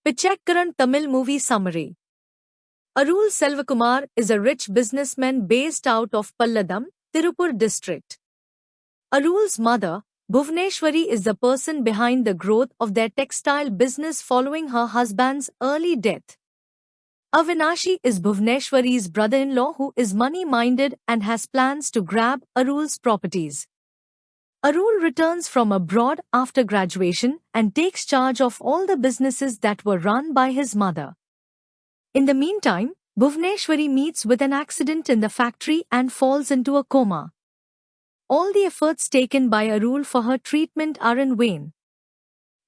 Pichakkaran Tamil movie summary. Arul Selvakumar is a rich businessman based out of Palladam, Tirupur district. Arul's mother, Bhuvneshwari, is the person behind the growth of their textile business following her husband's early death. Avinashi is Bhuvneshwari's brother-in-law who is money-minded and has plans to grab Arul's properties. Arul returns from abroad after graduation and takes charge of all the businesses that were run by his mother. In the meantime, Bhuvneshwari meets with an accident in the factory and falls into a coma. All the efforts taken by Arul for her treatment are in vain.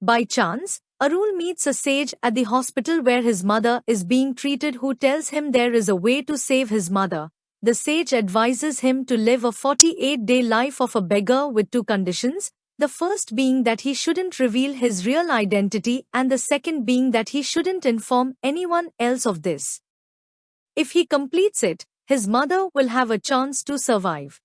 By chance, Arul meets a sage at the hospital where his mother is being treated, who tells him there is a way to save his mother. The sage advises him to live a 48-day life of a beggar with two conditions, the first being that he shouldn't reveal his real identity and the second being that he shouldn't inform anyone else of this. If he completes it, his mother will have a chance to survive.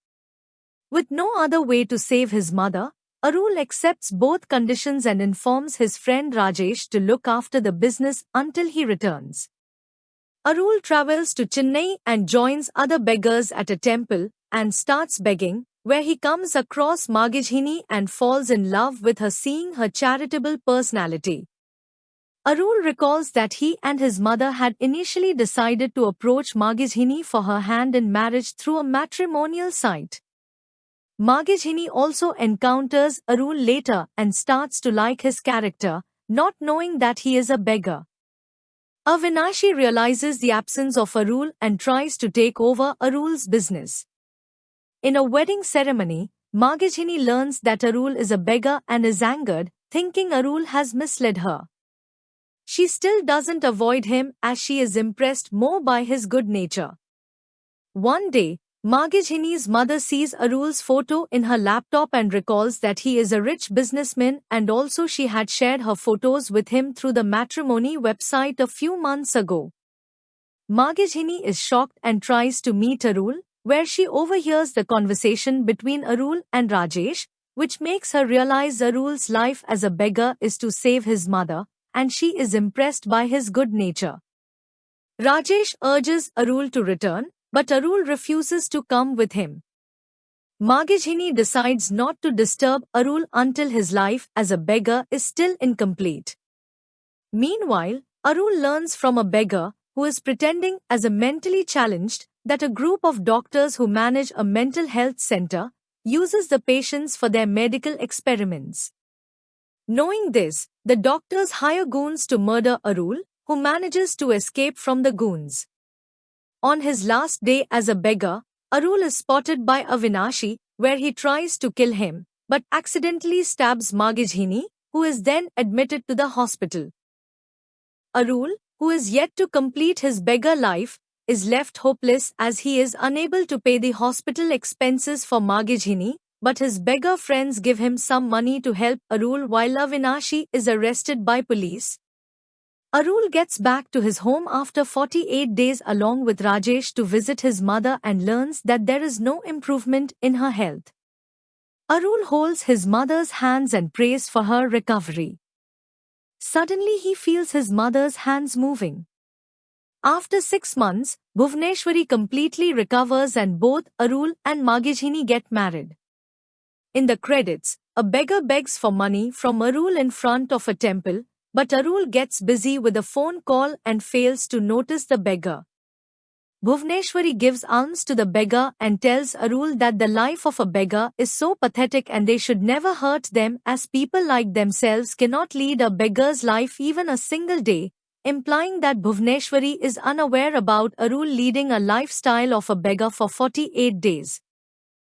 With no other way to save his mother, Arul accepts both conditions and informs his friend Rajesh to look after the business until he returns. Arul travels to Chennai and joins other beggars at a temple and starts begging, where he comes across Magijhini and falls in love with her, seeing her charitable personality. Arul recalls that he and his mother had initially decided to approach Magijhini for her hand in marriage through a matrimonial site. Magijhini also encounters Arul later and starts to like his character, not knowing that he is a beggar. Avinashi realizes the absence of Arul and tries to take over Arul's business. In a wedding ceremony, Magijhini learns that Arul is a beggar and is angered, thinking Arul has misled her. She still doesn't avoid him as she is impressed more by his good nature. One day, Magijhini's mother sees Arul's photo in her laptop and recalls that he is a rich businessman, and also she had shared her photos with him through the matrimony website a few months ago. Magijhini is shocked and tries to meet Arul, where she overhears the conversation between Arul and Rajesh, which makes her realize Arul's life as a beggar is to save his mother, and she is impressed by his good nature. Rajesh urges Arul to return, but Arul refuses to come with him. Magijhini decides not to disturb Arul until his life as a beggar is still incomplete. Meanwhile, Arul learns from a beggar, who is pretending as a mentally challenged, that a group of doctors who manage a mental health center uses the patients for their medical experiments. Knowing this, the doctors hire goons to murder Arul, who manages to escape from the goons. On his last day as a beggar, Arul is spotted by Avinashi, where he tries to kill him, but accidentally stabs Magijhini, who is then admitted to the hospital. Arul, who is yet to complete his beggar life, is left hopeless as he is unable to pay the hospital expenses for Magijhini, but his beggar friends give him some money to help Arul while Avinashi is arrested by police. Arul gets back to his home after 48 days along with Rajesh to visit his mother and learns that there is no improvement in her health. Arul holds his mother's hands and prays for her recovery. Suddenly he feels his mother's hands moving. After 6 months, Bhuvneshwari completely recovers and both Arul and Magijhini get married. In the credits, a beggar begs for money from Arul in front of a temple, but Arul gets busy with a phone call and fails to notice the beggar. Bhuvneshwari gives alms to the beggar and tells Arul that the life of a beggar is so pathetic and they should never hurt them, as people like themselves cannot lead a beggar's life even a single day, implying that Bhuvneshwari is unaware about Arul leading a lifestyle of a beggar for 48 days.